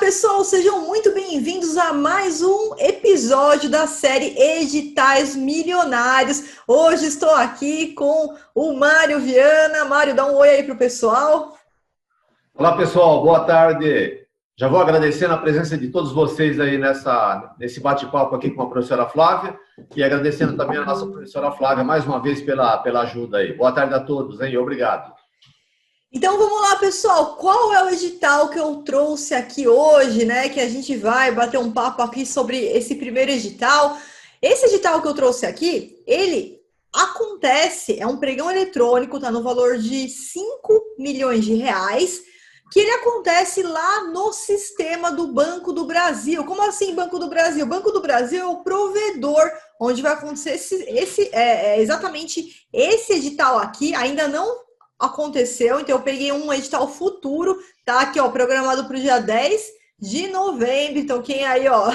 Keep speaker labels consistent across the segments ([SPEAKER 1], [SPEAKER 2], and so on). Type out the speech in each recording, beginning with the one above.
[SPEAKER 1] pessoal, sejam muito bem-vindos a mais um episódio da série Editais Milionários. Hoje estou aqui com o Mário Viana. Mário, dá um oi aí para o pessoal.
[SPEAKER 2] Olá, pessoal, boa tarde. Já vou agradecendo a presença de todos vocês aí nesse bate-papo aqui com a professora Flávia e agradecendo também a nossa professora Flávia mais uma vez pela ajuda aí. Boa tarde a todos, hein? Obrigado.
[SPEAKER 1] Então vamos lá, pessoal, qual é o edital que eu trouxe aqui hoje, né? Que a gente vai bater um papo aqui sobre esse primeiro edital. Esse edital que eu trouxe aqui, ele acontece, é um pregão eletrônico, tá no valor de 5 milhões de reais, que ele acontece lá no sistema do Banco do Brasil. Como assim Banco do Brasil? O Banco do Brasil é o provedor onde vai acontecer exatamente esse edital aqui, ainda não aconteceu, então eu peguei um edital futuro, tá aqui, ó, programado para o dia 10 de novembro, então quem aí, ó,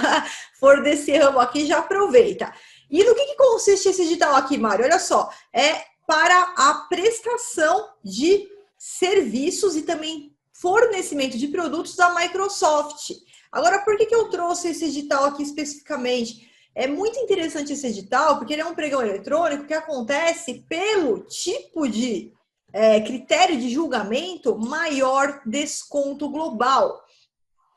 [SPEAKER 1] for desse ramo aqui, já aproveita. E no que consiste esse edital aqui, Mário? Olha só, é para a prestação de serviços e também fornecimento de produtos da Microsoft. Agora, por que eu trouxe esse edital aqui especificamente? É muito interessante esse edital, porque ele é um pregão eletrônico que acontece pelo tipo de critério de julgamento, maior desconto global.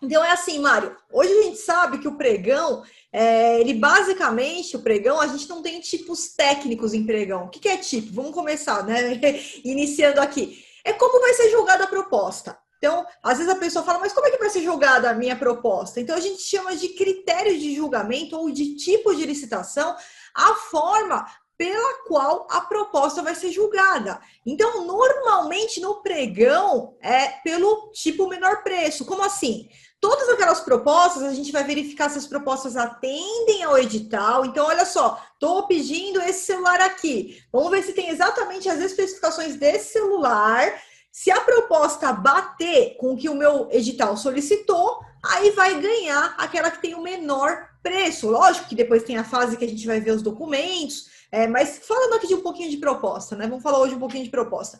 [SPEAKER 1] Então é assim, Mário, hoje a gente sabe que o pregão, ele basicamente, o pregão, a gente não tem tipos técnicos em pregão. O que é tipo? Vamos começar, né? Iniciando aqui. É como vai ser julgada a proposta. Então, às vezes a pessoa fala, mas como é que vai ser julgada a minha proposta? Então, a gente chama de critério de julgamento ou de tipo de licitação a forma pela qual a proposta vai ser julgada. Então, normalmente no pregão é pelo tipo menor preço. Como assim? Todas aquelas propostas, a gente vai verificar se as propostas atendem ao edital. Então, olha só, estou pedindo esse celular aqui. Vamos ver se tem exatamente as especificações desse celular. Se a proposta bater com o que o meu edital solicitou, aí vai ganhar aquela que tem o menor preço. Lógico que depois tem a fase que a gente vai ver os documentos, mas falando aqui de um pouquinho de proposta, né? Vamos falar hoje um pouquinho de proposta.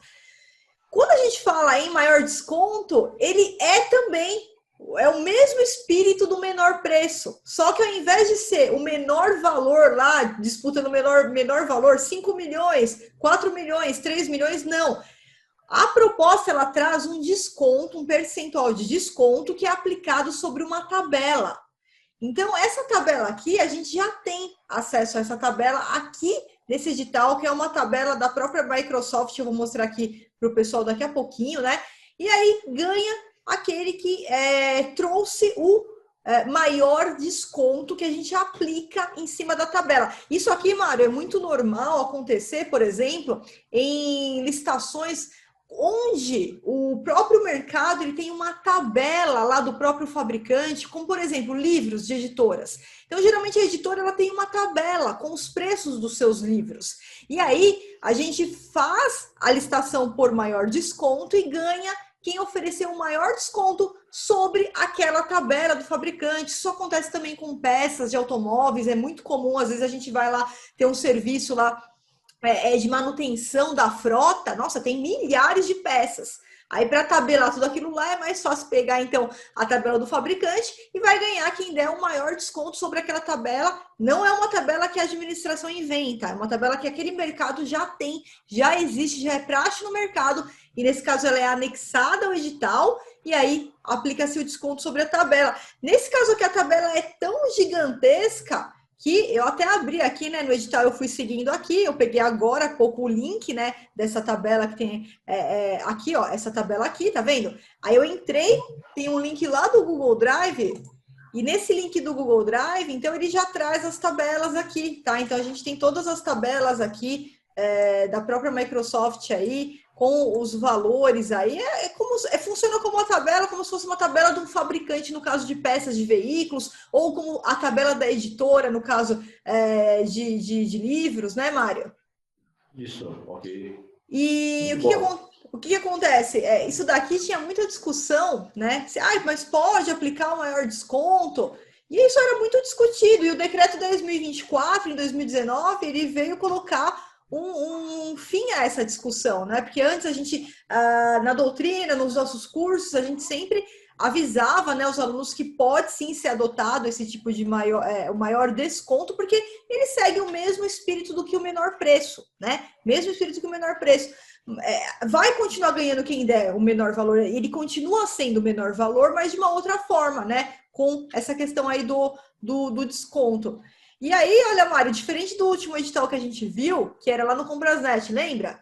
[SPEAKER 1] Quando a gente fala em maior desconto, ele é o mesmo espírito do menor preço. Só que ao invés de ser o menor valor lá, disputando o menor valor, 5 milhões, 4 milhões, 3 milhões, não. A proposta, ela traz um desconto, um percentual de desconto que é aplicado sobre uma tabela. Então, essa tabela aqui, a gente já tem acesso a essa tabela aqui nesse edital, que é uma tabela da própria Microsoft, eu vou mostrar aqui para o pessoal daqui a pouquinho, né? E aí ganha aquele que trouxe o maior desconto que a gente aplica em cima da tabela. Isso aqui, Mário, é muito normal acontecer, por exemplo, em licitações onde o próprio mercado ele tem uma tabela lá do próprio fabricante, como, por exemplo, livros de editoras. Então, geralmente, a editora ela tem uma tabela com os preços dos seus livros. E aí, a gente faz a licitação por maior desconto e ganha quem ofereceu o maior desconto sobre aquela tabela do fabricante. Isso acontece também com peças de automóveis, é muito comum, às vezes a gente vai lá ter um serviço lá de manutenção da frota, nossa, tem milhares de peças. Aí, para tabelar tudo aquilo lá, é mais fácil pegar, então, a tabela do fabricante e vai ganhar quem der o maior desconto sobre aquela tabela. Não é uma tabela que a administração inventa, é uma tabela que aquele mercado já tem, já existe, já é praxe no mercado, e nesse caso ela é anexada ao edital, e aí aplica-se o desconto sobre a tabela. Nesse caso aqui, a tabela é tão gigantesca que eu até abri aqui, né, no edital, eu fui seguindo aqui, eu peguei agora há pouco o link, né, dessa tabela que tem aqui, ó, essa tabela aqui, tá vendo? Aí eu entrei, tem um link lá do Google Drive, e nesse link do Google Drive, então ele já traz as tabelas aqui, tá? Então a gente tem todas as tabelas aqui da própria Microsoft aí, com os valores aí, funciona como uma tabela, como se fosse uma tabela de um fabricante, no caso de peças de veículos, ou como a tabela da editora, no caso de livros, né, Mário?
[SPEAKER 2] Isso, ok.
[SPEAKER 1] E o que acontece? Isso daqui tinha muita discussão, né? Mas pode aplicar o maior desconto? E isso era muito discutido, e o decreto 10.024, em 2019, ele veio colocar um fim a essa discussão, né? Porque antes a gente, na doutrina, nos nossos cursos, a gente sempre avisava, né, os alunos que pode sim ser adotado esse tipo de o maior desconto, porque ele segue o mesmo espírito do que o menor preço, né? Mesmo espírito que o menor preço. Vai continuar ganhando quem der o menor valor, ele continua sendo o menor valor, mas de uma outra forma, né? Com essa questão aí do desconto. E aí, olha, Mário, diferente do último edital que a gente viu, que era lá no Comprasnet, lembra?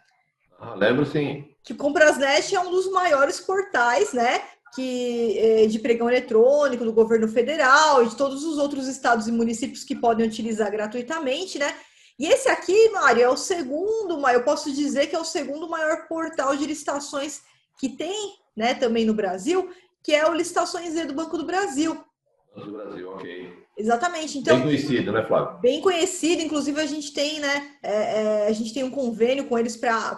[SPEAKER 2] Lembro sim.
[SPEAKER 1] Que o Comprasnet é um dos maiores portais, né? De pregão eletrônico do governo federal e de todos os outros estados e municípios que podem utilizar gratuitamente, né? E esse aqui, Mário, é o segundo, eu posso dizer que é o segundo maior portal de licitações que tem, né, também no Brasil, que é o Licitações Z do Banco do Brasil.
[SPEAKER 2] Banco do Brasil, ok.
[SPEAKER 1] Exatamente. Então,
[SPEAKER 2] bem conhecido, né, Flávio?
[SPEAKER 1] Bem conhecido, inclusive a gente tem, né? A gente tem um convênio com eles para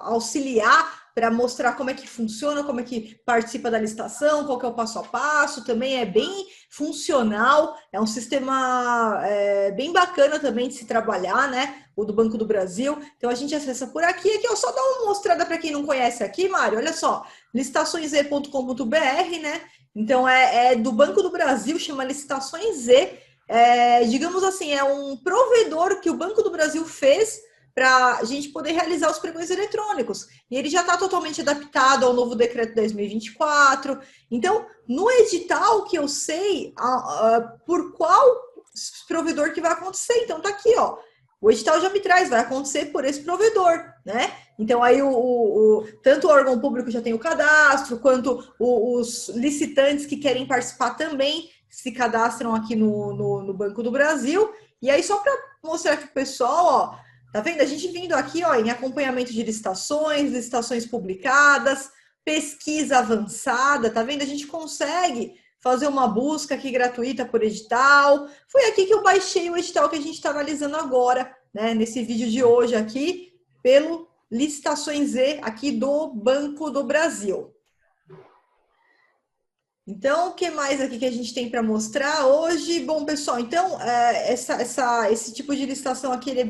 [SPEAKER 1] auxiliar, para mostrar como é que funciona, como é que participa da licitação, qual que é o passo a passo. Também é bem funcional, é um sistema bem bacana também de se trabalhar, né? O do Banco do Brasil. Então a gente acessa por aqui. Aqui eu só dar uma mostrada para quem não conhece aqui, Mário. Olha só, licitações.com.br, né? Então é do Banco do Brasil, chama Licitações Z. Digamos assim, é um provedor que o Banco do Brasil fez para a gente poder realizar os pregões eletrônicos. E ele já está totalmente adaptado ao novo decreto 2024. Então, no edital que eu sei por qual provedor que vai acontecer. Então, tá aqui, ó. O edital já me traz, vai acontecer por esse provedor, né? Então, aí tanto o órgão público já tem o cadastro, quanto os licitantes que querem participar também se cadastram aqui no Banco do Brasil. E aí, só para mostrar aqui pro pessoal, ó, tá vendo? A gente vindo aqui, ó, em acompanhamento de licitações publicadas, pesquisa avançada, tá vendo? A gente consegue fazer uma busca aqui gratuita por edital. Foi aqui que eu baixei o edital que a gente está analisando agora, né? Nesse vídeo de hoje aqui, pelo Licitações Z aqui do Banco do Brasil. Então, o que mais aqui que a gente tem para mostrar hoje? Bom, pessoal, então, esse tipo de licitação aqui ele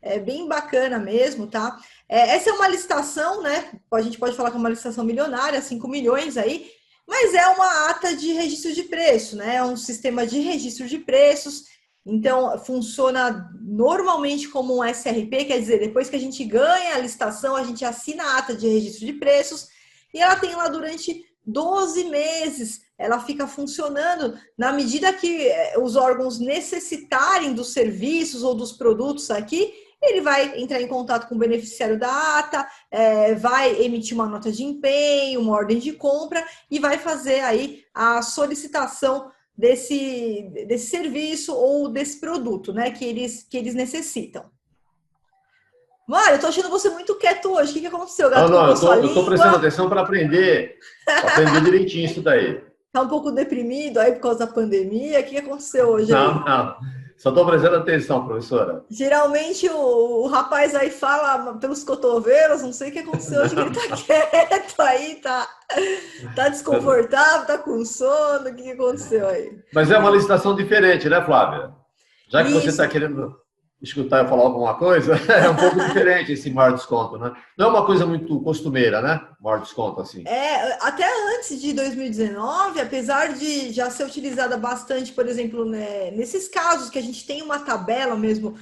[SPEAKER 1] é bem bacana mesmo, tá? Essa é uma licitação, né? A gente pode falar que é uma licitação milionária, 5 milhões aí, mas é uma ata de registro de preço, né? É um sistema de registro de preços, então funciona normalmente como um SRP, quer dizer, depois que a gente ganha a licitação, a gente assina a ata de registro de preços e ela tem lá durante 12 meses, ela fica funcionando na medida que os órgãos necessitarem dos serviços ou dos produtos aqui, ele vai entrar em contato com o beneficiário da ata, vai emitir uma nota de empenho, uma ordem de compra e vai fazer aí a solicitação desse serviço ou desse produto, né, que eles necessitam. Mário, eu tô achando você muito quieto hoje. O que aconteceu?
[SPEAKER 2] Eu tô prestando atenção para aprender direitinho isso daí.
[SPEAKER 1] Tá um pouco deprimido aí por causa da pandemia? O que aconteceu hoje?
[SPEAKER 2] Não. Só tô prestando atenção, professora.
[SPEAKER 1] Geralmente o rapaz aí fala pelos cotovelos, não sei o que aconteceu hoje, ele tá quieto aí, tá desconfortável, tá com sono, o que aconteceu aí?
[SPEAKER 2] Mas é uma licitação diferente, né, Flávia? Já que você está querendo escutar eu falar alguma coisa, é um pouco diferente esse maior desconto, né? Não é uma coisa muito costumeira, né? Maior desconto, assim.
[SPEAKER 1] Até antes de 2019, apesar de já ser utilizada bastante, por exemplo, né, nesses casos que a gente tem uma tabela mesmo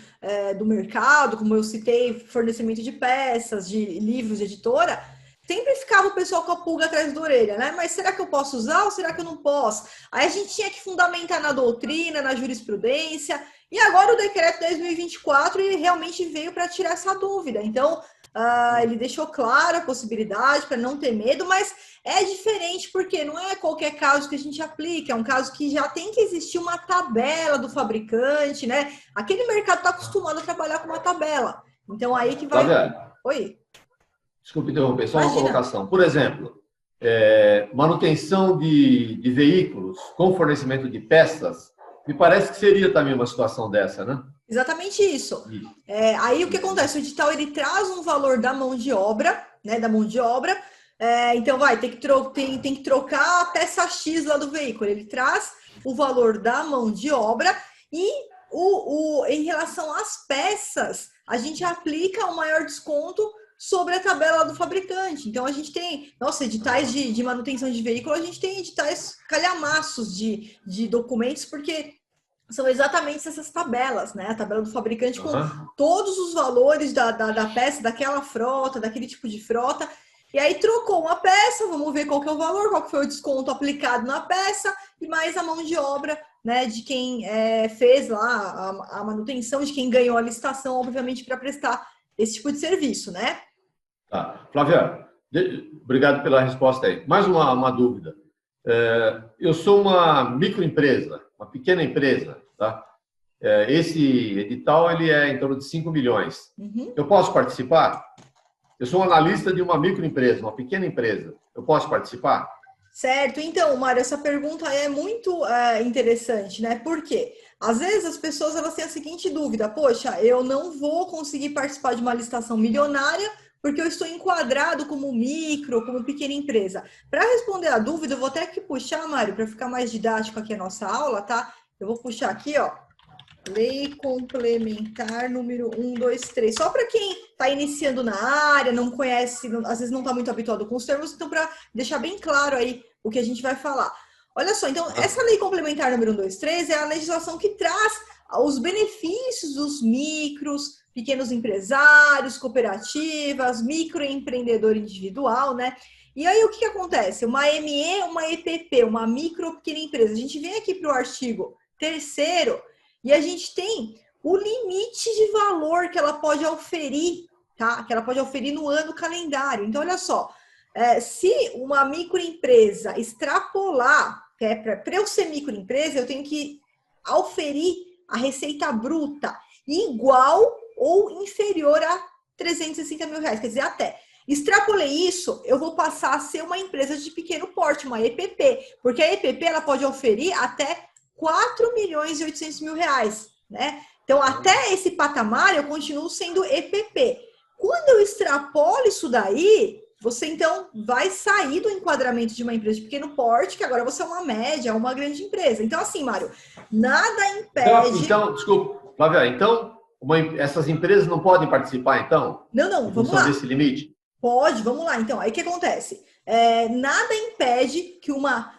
[SPEAKER 1] do mercado, como eu citei, fornecimento de peças, de livros, de editora, sempre ficava o pessoal com a pulga atrás da orelha, né? Mas será que eu posso usar ou será que eu não posso? Aí a gente tinha que fundamentar na doutrina, na jurisprudência, e agora o decreto 2024 ele realmente veio para tirar essa dúvida. Então, ele deixou clara a possibilidade para não ter medo, mas é diferente porque não é qualquer caso que a gente aplica, é um caso que já tem que existir uma tabela do fabricante, né? Aquele mercado está acostumado a trabalhar com uma tabela. Então, aí que vai... Oi?
[SPEAKER 2] Desculpe interromper, só uma colocação. Por exemplo, manutenção de veículos com fornecimento de peças, me parece que seria também uma situação dessa, né?
[SPEAKER 1] Exatamente isso. Aí o que acontece? O edital ele traz um valor da mão de obra, né? Da mão de obra. Então tem que trocar a peça X lá do veículo. Ele traz o valor da mão de obra e em relação às peças, a gente aplica o maior desconto sobre a tabela do fabricante. Então, a gente tem, nossa, editais de manutenção de veículo, a gente tem editais calhamaços de documentos, porque são exatamente essas tabelas, né? A tabela do fabricante com todos os valores da peça, daquela frota, daquele tipo de frota. E aí trocou uma peça, vamos ver qual que é o valor, qual que foi o desconto aplicado na peça e mais a mão de obra, né, de quem fez lá a manutenção, de quem ganhou a licitação, obviamente, para prestar esse tipo de serviço, né?
[SPEAKER 2] Tá. Flávia, obrigado pela resposta aí. Mais uma dúvida. Eu sou uma microempresa, uma pequena empresa, tá? Esse edital ele é em torno de 5 milhões. Eu posso participar? Eu sou um analista de uma microempresa, uma pequena empresa. Eu posso participar?
[SPEAKER 1] Certo. Então, Mário, essa pergunta é muito interessante, né? Por quê? Às vezes as pessoas elas têm a seguinte dúvida: poxa, eu não vou conseguir participar de uma licitação milionária porque eu estou enquadrado como micro, como pequena empresa. Para responder a dúvida, eu vou até que puxar, Mário, para ficar mais didático aqui a nossa aula, tá? Eu vou puxar aqui, ó. Lei complementar número 123. Só para quem está iniciando na área, não conhece, às vezes não está muito habituado com os termos, então para deixar bem claro aí o que a gente vai falar. Olha só, então, essa lei complementar número 123 é a legislação que traz os benefícios dos micros, pequenos empresários, cooperativas, microempreendedor individual, né? E aí o que acontece? Uma ME, uma EPP, uma micro pequena empresa. A gente vem aqui para o artigo 3º e a gente tem o limite de valor que ela pode oferir, tá? Que ela pode oferir no ano calendário. Então, olha só, se uma microempresa extrapolar, para eu ser microempresa, eu tenho que oferir a receita bruta igual ou inferior a 360 mil reais, quer dizer, até. Extrapolei isso, eu vou passar a ser uma empresa de pequeno porte, uma EPP, porque a EPP ela pode oferir até 4 milhões e 800 mil reais, né? Então, até esse patamar, eu continuo sendo EPP. Quando eu extrapolo isso daí, você, então, vai sair do enquadramento de uma empresa de pequeno porte, que agora você é uma média, uma grande empresa. Então, assim, Mário, nada impede...
[SPEAKER 2] Então, desculpa, Flávia, então, essas empresas não podem participar, então?
[SPEAKER 1] Não, vamos lá.
[SPEAKER 2] Desse limite?
[SPEAKER 1] Pode, vamos lá. Então, aí o que acontece? Nada impede que uma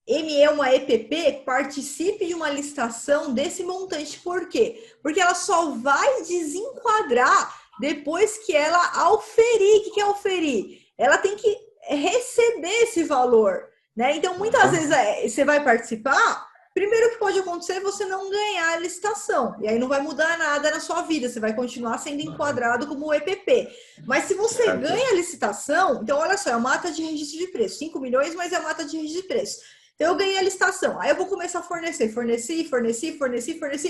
[SPEAKER 1] ME, uma EPP, participe de uma licitação desse montante. Por quê? Porque ela só vai desenquadrar depois que ela auferir. O que é auferir? Ela tem que receber esse valor, né? Então, muitas vezes você vai participar, primeiro que pode acontecer é você não ganhar a licitação, e aí não vai mudar nada na sua vida, você vai continuar sendo enquadrado como EPP. Mas se você ganha a licitação, então olha só, é uma ata de registro de preço, 5 milhões, mas é uma ata de registro de preço. Então eu ganhei a licitação, aí eu vou começar a fornecer.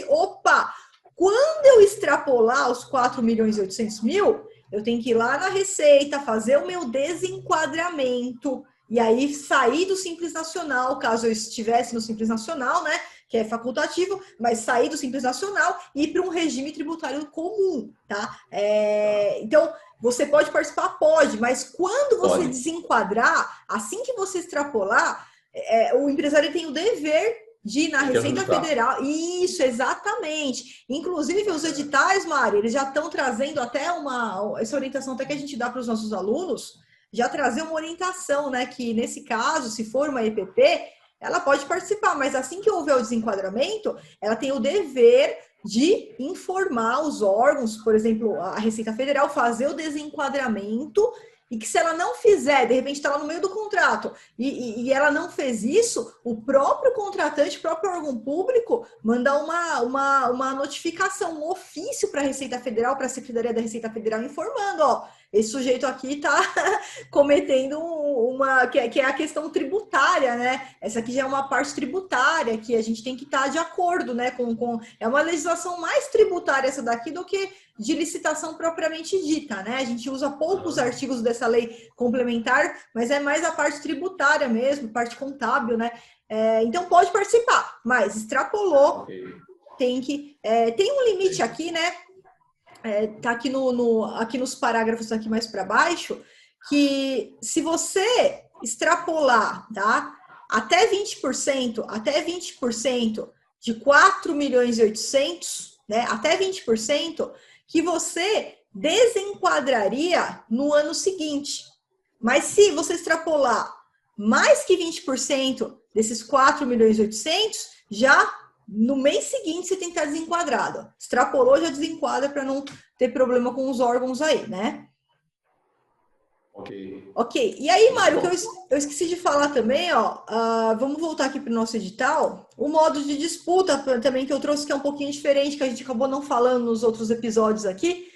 [SPEAKER 1] Opa! Quando eu extrapolar os 4 milhões e 800 mil, eu tenho que ir lá na Receita, fazer o meu desenquadramento, e aí sair do Simples Nacional, caso eu estivesse no Simples Nacional, né, que é facultativo, mas sair do Simples Nacional e ir para um regime tributário comum, tá? Então, você pode participar? Pode, mas quando você desenquadrar, assim que você extrapolar, o empresário tem o dever de ir na Receita Federal. Isso, exatamente. Inclusive, os editais, Mari, eles já estão trazendo até essa orientação até que a gente dá para os nossos alunos, já trazer uma orientação, né? Que nesse caso, se for uma EPP, ela pode participar, mas assim que houver o desenquadramento, ela tem o dever de informar os órgãos, por exemplo, a Receita Federal, fazer o desenquadramento, e que se ela não fizer, de repente está lá no meio do contrato, e ela não fez isso, o próprio contratante, o próprio órgão público, manda uma notificação, um ofício para a Receita Federal, para a Secretaria da Receita Federal, informando, ó, esse sujeito aqui está cometendo que é a questão tributária, né? Essa aqui já é uma parte tributária, que a gente tem que estar de acordo, né? É uma legislação mais tributária essa daqui do que de licitação propriamente dita, né? A gente usa poucos artigos dessa lei complementar, mas é mais a parte tributária mesmo, parte contábil, né? Então pode participar, mas extrapolou, tem um limite aqui, né? Tá aqui aqui nos parágrafos aqui mais para baixo, que se você extrapolar, tá? Até 20% de 4 milhões e 800, né? Até 20%, que você desenquadraria no ano seguinte. Mas se você extrapolar mais que 20% desses 4.800.000, já no mês seguinte você tem que estar desenquadrado. Extrapolou, já desenquadra para não ter problema com os órgãos aí, né? Ok. E aí, Mário, que eu esqueci de falar também, ó, vamos voltar aqui para o nosso edital. O modo de disputa também que eu trouxe, que é um pouquinho diferente, que a gente acabou não falando nos outros episódios aqui.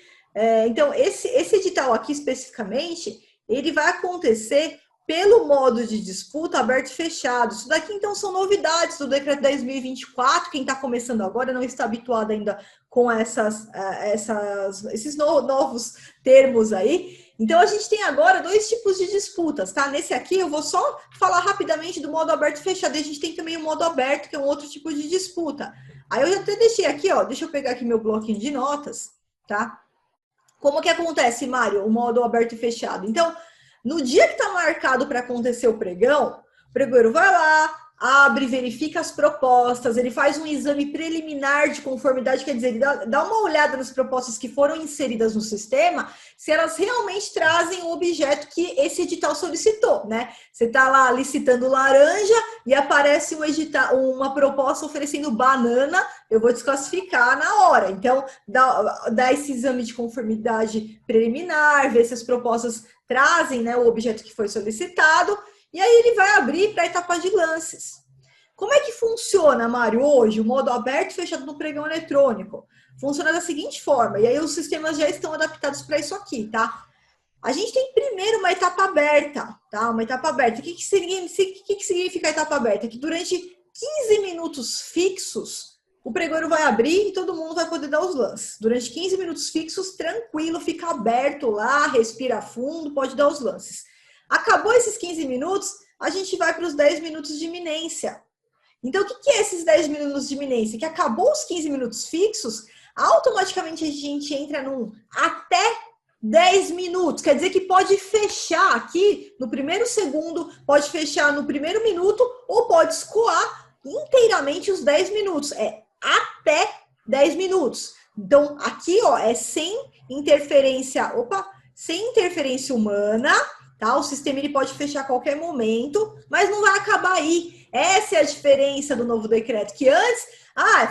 [SPEAKER 1] Então, esse edital aqui especificamente, ele vai acontecer pelo modo de disputa aberto e fechado. Isso daqui, então, são novidades do Decreto 10.024. Quem está começando agora não está habituado ainda com esses novos termos aí. Então, a gente tem agora 2 tipos de disputas, tá? Nesse aqui, eu vou só falar rapidamente do modo aberto e fechado. E a gente tem também o modo aberto, que é um outro tipo de disputa. Aí, eu já até deixei aqui, ó. Deixa eu pegar aqui meu bloquinho de notas, tá? Como que acontece, Mário, o modo aberto e fechado? Então, no dia que está marcado para acontecer o pregoeiro vai lá, abre, verifica as propostas, ele faz um exame preliminar de conformidade, quer dizer, ele dá uma olhada nas propostas que foram inseridas no sistema, se elas realmente trazem o objeto que esse edital solicitou, né? Você está lá licitando laranja e aparece uma proposta oferecendo banana, eu vou desclassificar na hora. Então, dá esse exame de conformidade preliminar, ver se as propostas trazem, né, o objeto que foi solicitado, e aí ele vai abrir para a etapa de lances. Como é que funciona, Mário, hoje, o modo aberto e fechado no pregão eletrônico? Funciona da seguinte forma, e aí os sistemas já estão adaptados para isso aqui, tá? A gente tem primeiro uma etapa aberta, tá? Uma etapa aberta. O que significa a etapa aberta? Que durante 15 minutos fixos, o pregoeiro vai abrir e todo mundo vai poder dar os lances. Durante 15 minutos fixos, tranquilo, fica aberto lá, respira fundo, pode dar os lances. Acabou esses 15 minutos, a gente vai para os 10 minutos de iminência. Então, o que é esses 10 minutos de iminência? Que acabou os 15 minutos fixos, automaticamente a gente entra num até 10 minutos. Quer dizer que pode fechar aqui no primeiro segundo, pode fechar no primeiro minuto, ou pode escoar inteiramente os 10 minutos. É até 10 minutos. Então, aqui, ó, é sem interferência humana, tá? O sistema ele pode fechar a qualquer momento, mas não vai acabar aí. Essa é a diferença do novo decreto, que antes,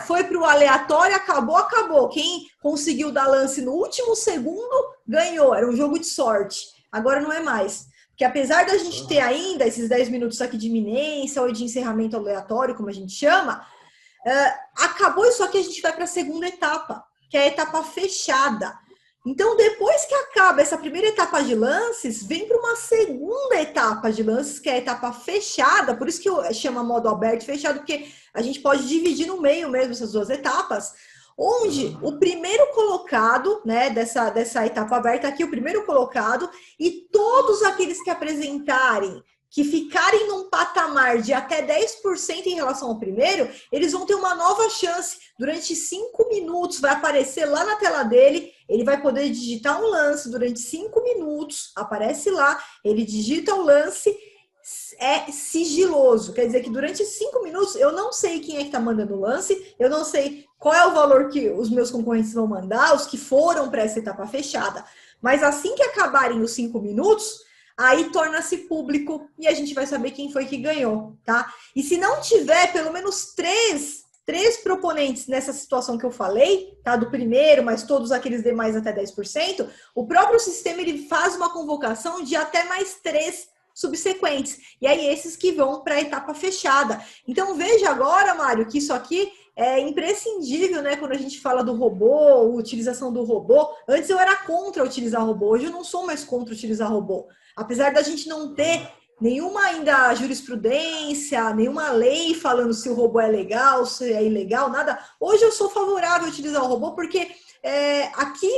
[SPEAKER 1] foi para o aleatório, acabou. Quem conseguiu dar lance no último segundo, ganhou. Era um jogo de sorte. Agora não é mais. Porque apesar da gente ter ainda esses 10 minutos aqui de iminência ou de encerramento aleatório, como a gente chama, acabou isso aqui, a gente vai para a segunda etapa, que é a etapa fechada. Então, depois que acaba essa primeira etapa de lances, vem para uma segunda etapa de lances, que é a etapa fechada, por isso que eu chamo modo aberto e fechado, porque a gente pode dividir no meio mesmo essas 2 etapas, onde o primeiro colocado, né, dessa etapa aberta aqui, o primeiro colocado, e todos aqueles que apresentarem, que ficarem num patamar de até 10% em relação ao primeiro, eles vão ter uma nova chance. Durante 5 minutos, vai aparecer lá na tela dele, ele vai poder digitar um lance durante 5 minutos, aparece lá, ele digita o lance, é sigiloso. Quer dizer que durante 5 minutos, eu não sei quem é que está mandando o lance, eu não sei qual é o valor que os meus concorrentes vão mandar, os que foram para essa etapa fechada. Mas assim que acabarem os 5 minutos, aí torna-se público e a gente vai saber quem foi que ganhou, tá? E se não tiver pelo menos três proponentes nessa situação que eu falei, tá? Do primeiro, mas todos aqueles demais até 10%, o próprio sistema ele faz uma convocação de até mais 3 subsequentes. E aí esses que vão para a etapa fechada. Então veja agora, Mário, que isso aqui é imprescindível, né? Quando a gente fala do robô, utilização do robô. Antes eu era contra utilizar robô, hoje eu não sou mais contra utilizar robô. Apesar da gente não ter nenhuma ainda jurisprudência, nenhuma lei falando se o robô é legal, se é ilegal, nada. Hoje eu sou favorável a utilizar o robô porque aqui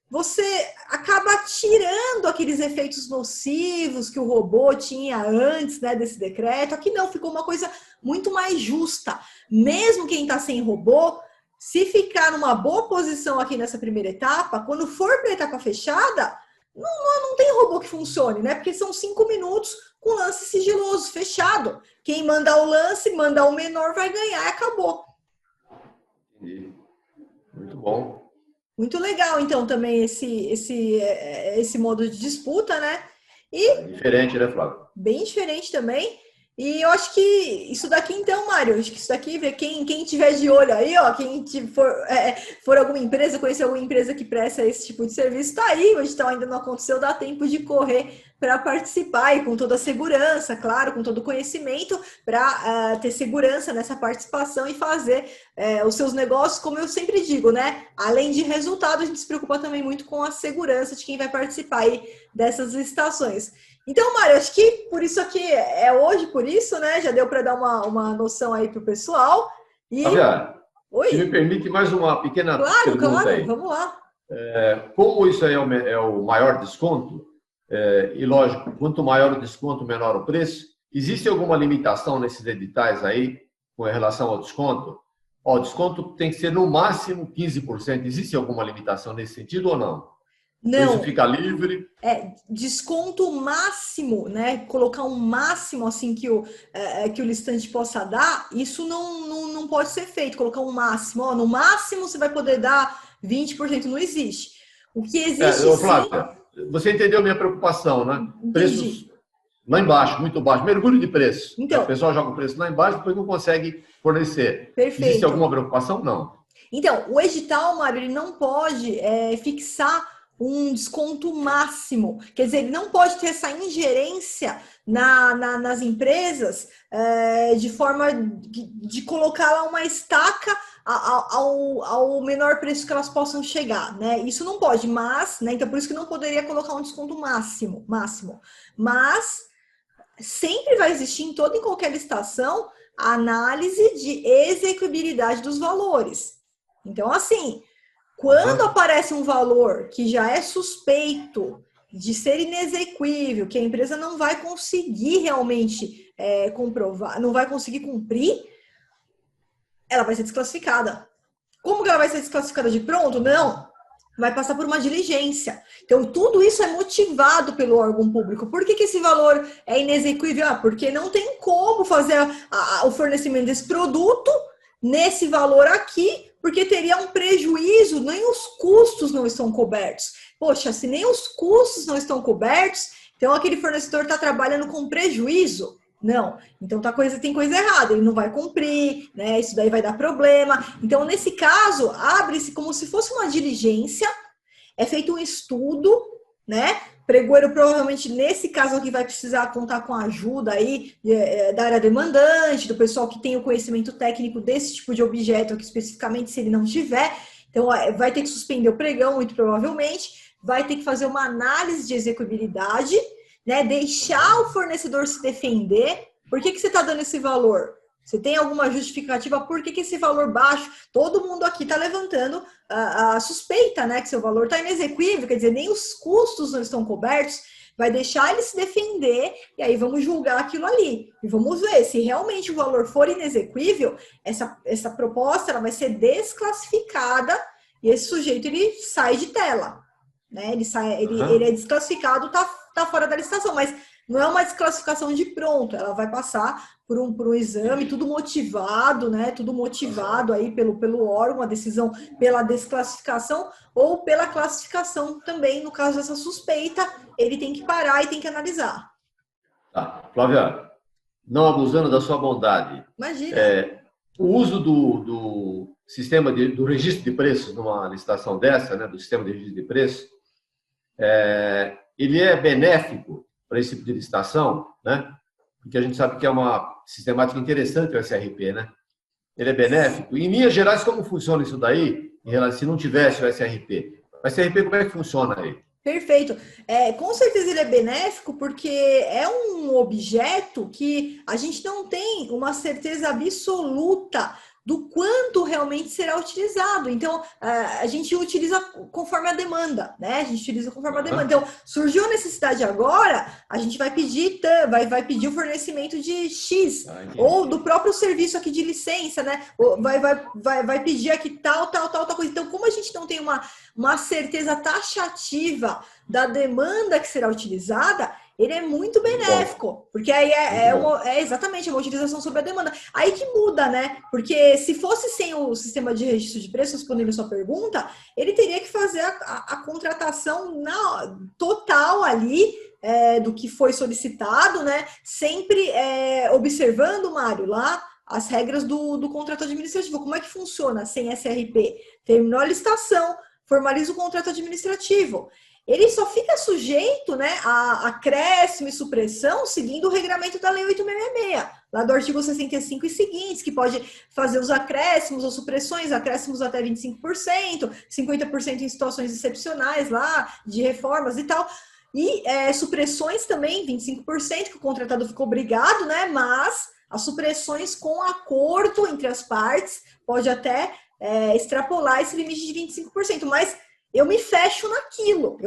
[SPEAKER 1] você acaba tirando aqueles efeitos nocivos que o robô tinha antes, né, desse decreto. Aqui não, ficou uma coisa muito mais justa. Mesmo quem está sem robô, se ficar numa boa posição aqui nessa primeira etapa, quando for para a etapa fechada, não tem robô que funcione, né? Porque são 5 minutos com lance sigiloso, fechado. Quem mandar o lance, mandar o menor, vai ganhar e acabou.
[SPEAKER 2] Entendi. Muito bom.
[SPEAKER 1] Muito legal, então, também esse modo de disputa, né? E
[SPEAKER 2] Diferente, né, Flávio?
[SPEAKER 1] bem diferente também. E eu acho que isso daqui, então, Mário, acho que isso daqui, quem tiver de olho aí, ó, quem for alguma empresa, conhecer alguma empresa que presta esse tipo de serviço, tá aí, o edital ainda não aconteceu, dá tempo de correr para participar e com toda a segurança, claro, com todo o conhecimento, para ter segurança nessa participação e fazer os seus negócios, como eu sempre digo, né? Além de resultado, a gente se preocupa também muito com a segurança de quem vai participar aí dessas licitações. Então, Mário, acho que por isso aqui é hoje, por isso, né? Já deu para dar uma noção aí para o pessoal. E...
[SPEAKER 2] Flávia,
[SPEAKER 1] Oi?
[SPEAKER 2] se me permite mais uma pequena pergunta aí.
[SPEAKER 1] Vamos lá.
[SPEAKER 2] Como isso aí é o maior desconto, e lógico, quanto maior o desconto, menor o preço, existe alguma limitação nesses editais aí com relação ao desconto? Ó, o desconto tem que ser no máximo 15%. Existe alguma limitação nesse sentido ou não?
[SPEAKER 1] Não.
[SPEAKER 2] Isso fica livre?
[SPEAKER 1] Desconto máximo, né? Colocar um máximo assim que o listante possa dar, isso não pode ser feito. Colocar um máximo, ó, no máximo você vai poder dar 20%, não existe. O que existe
[SPEAKER 2] Flávia, você entendeu minha preocupação, né?
[SPEAKER 1] Entendi.
[SPEAKER 2] Preços lá embaixo, muito baixo, mergulho de preço.
[SPEAKER 1] Então,
[SPEAKER 2] o pessoal joga o preço lá embaixo, depois não consegue fornecer.
[SPEAKER 1] Perfeito.
[SPEAKER 2] Existe alguma preocupação? Não.
[SPEAKER 1] Então, o edital, Mário, ele não pode fixar um desconto máximo. Quer dizer, ele não pode ter essa ingerência nas empresas de forma de colocar lá uma estaca ao menor preço que elas possam chegar, né? Isso não pode, mas, né? Então, por isso que não poderia colocar um desconto máximo. Mas sempre vai existir em toda e qualquer licitação a análise de execuibilidade dos valores. Então, assim, quando aparece um valor que já é suspeito de ser inexequível, que a empresa não vai conseguir realmente comprovar, não vai conseguir cumprir, ela vai ser desclassificada. Como que ela vai ser desclassificada de pronto? Não. Vai passar por uma diligência. Então, tudo isso é motivado pelo órgão público. Por que esse valor é inexequível? Porque não tem como fazer o fornecimento desse produto nesse valor aqui, porque teria um prejuízo, nem os custos não estão cobertos. Poxa, se nem os custos não estão cobertos, então aquele fornecedor está trabalhando com prejuízo? Não. Então tem coisa errada, ele não vai cumprir, né? Isso daí vai dar problema. Então, nesse caso, abre-se como se fosse uma diligência, é feito um estudo, né? Pregoeiro provavelmente, nesse caso aqui, vai precisar contar com a ajuda aí da área demandante, do pessoal que tem o conhecimento técnico desse tipo de objeto aqui, especificamente, se ele não tiver. Então, vai ter que suspender o pregão, muito provavelmente, vai ter que fazer uma análise de execuibilidade, né? Deixar o fornecedor se defender. Por que você está dando esse valor? Você tem alguma justificativa? Por que esse valor baixo? Todo mundo aqui está levantando a suspeita, né? Que seu valor está inexequível, quer dizer, nem os custos não estão cobertos. Vai deixar ele se defender e aí vamos julgar aquilo ali. E vamos ver se realmente o valor for inexequível, essa proposta ela vai ser desclassificada e esse sujeito ele sai de tela, né? Ele é desclassificado, tá fora da licitação, mas não é uma desclassificação de pronto, ela vai passar por um exame, tudo motivado, né? Tudo motivado aí pelo órgão, a decisão pela desclassificação ou pela classificação também, no caso dessa suspeita, ele tem que parar e tem que analisar.
[SPEAKER 2] Tá. Flávia, não abusando da sua bondade.
[SPEAKER 1] Imagina.
[SPEAKER 2] O uso do sistema do registro de preços numa licitação dessa, né? Do sistema de registro de preços, ele é benéfico para esse tipo de licitação, né? Porque a gente sabe que é uma sistemática interessante o SRP, né? Ele é benéfico. E, em linhas gerais, como funciona isso daí, se não tivesse o SRP? O SRP, como é que funciona aí?
[SPEAKER 1] Perfeito. Com certeza ele é benéfico porque é um objeto que a gente não tem uma certeza absoluta do quanto realmente será utilizado. Então, a gente utiliza conforme a demanda, né? A gente utiliza conforme a demanda. Então, surgiu a necessidade agora, a gente vai pedir o fornecimento de X, ou do próprio serviço aqui de licença, né? Vai pedir aqui tal coisa. Então, como a gente não tem uma certeza taxativa da demanda que será utilizada, ele é muito benéfico, porque aí exatamente uma utilização sobre a demanda. Aí que muda, né? Porque se fosse sem o sistema de registro de preços, respondendo a sua pergunta, ele teria que fazer a contratação total ali, do que foi solicitado, né? Sempre observando, Mário, lá as regras do contrato administrativo. Como é que funciona sem SRP? Terminou a licitação, formaliza o contrato administrativo. Ele só fica sujeito, né, a acréscimo e supressão seguindo o regramento da Lei 8.666, lá do artigo 65 e seguintes, que pode fazer os acréscimos ou supressões, acréscimos até 25%, 50% em situações excepcionais lá, de reformas e tal. E supressões também, 25%, que o contratado ficou obrigado, né, mas as supressões com acordo entre as partes pode até extrapolar esse limite de 25%, mas eu me fecho naquilo,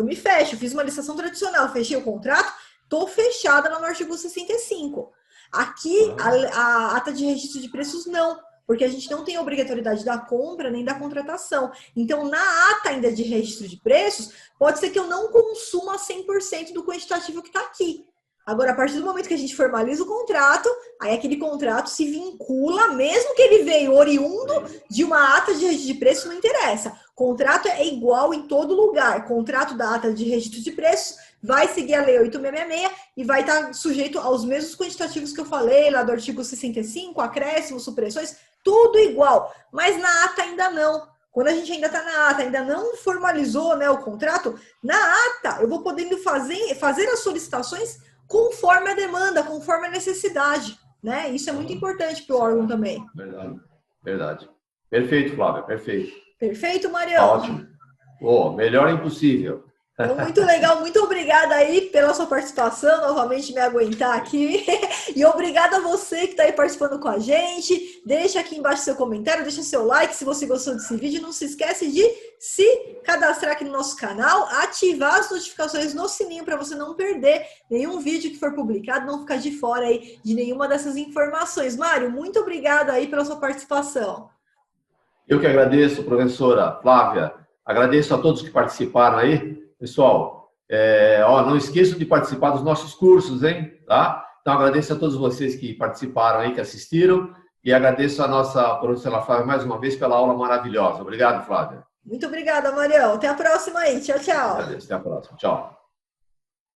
[SPEAKER 1] fiz uma licitação tradicional, fechei o contrato, estou fechada lá no artigo 65. Aqui, a ata de registro de preços não, porque a gente não tem obrigatoriedade da compra nem da contratação. Então, na ata ainda de registro de preços, pode ser que eu não consuma 100% do quantitativo que está aqui. Agora, a partir do momento que a gente formaliza o contrato, aí aquele contrato se vincula, mesmo que ele veio oriundo de uma ata de registro de preço, não interessa. Contrato é igual em todo lugar. Contrato da ata de registro de preços vai seguir a Lei 8.666 e vai estar sujeito aos mesmos quantitativos que eu falei, lá do artigo 65, acréscimos, supressões, tudo igual. Mas na ata ainda não. Quando a gente ainda está na ata, ainda não formalizou, né, o contrato, na ata eu vou podendo fazer as solicitações conforme a demanda, conforme a necessidade, né? Isso é muito importante para o órgão também.
[SPEAKER 2] Verdade. Perfeito, Flávia, perfeito.
[SPEAKER 1] Perfeito, Marião?
[SPEAKER 2] Ótimo. Melhor impossível.
[SPEAKER 1] Então, muito legal, muito obrigada aí pela sua participação, novamente me aguentar aqui. E obrigada a você que está aí participando com a gente. Deixa aqui embaixo seu comentário, deixa seu like se você gostou desse vídeo. Não se esquece de se cadastrar aqui no nosso canal, ativar as notificações no sininho para você não perder nenhum vídeo que for publicado, não ficar de fora aí de nenhuma dessas informações. Mário, muito obrigada aí pela sua participação.
[SPEAKER 2] Eu que agradeço, professora Flávia. Agradeço a todos que participaram aí. Pessoal, não esqueçam de participar dos nossos cursos, hein? Tá? Então, agradeço a todos vocês que participaram aí, que assistiram, e agradeço a nossa professora Flávia mais uma vez pela aula maravilhosa. Obrigado, Flávia.
[SPEAKER 1] Muito obrigada, Marião. Até a próxima aí. Tchau, tchau.
[SPEAKER 2] Agradeço. Até a próxima. Tchau.